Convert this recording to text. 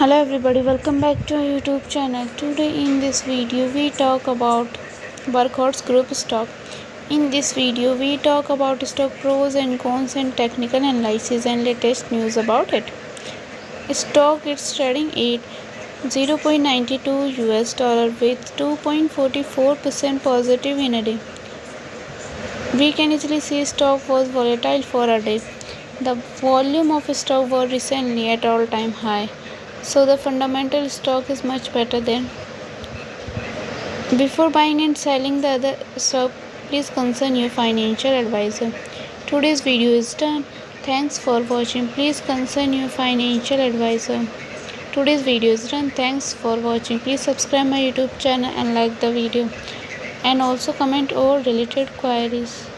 Hello everybody, welcome back to our YouTube channel. Today in this video we talk about Wkhs group stock. In this video we talk about stock pros and cons and technical analysis and latest news about it. Stock is trading at $0.92 with 2.44% positive in a day. We can easily see stock was volatile for a day. The volume of stock was recently at all-time high. So the fundamental stock is much better than. Before buying and selling the other stock, please consult your financial advisor. Today's video is done. Thanks for watching. Please consult your financial advisor. Today's video is done. Thanks for watching. Please subscribe my YouTube channel and like the video. And also comment all related queries.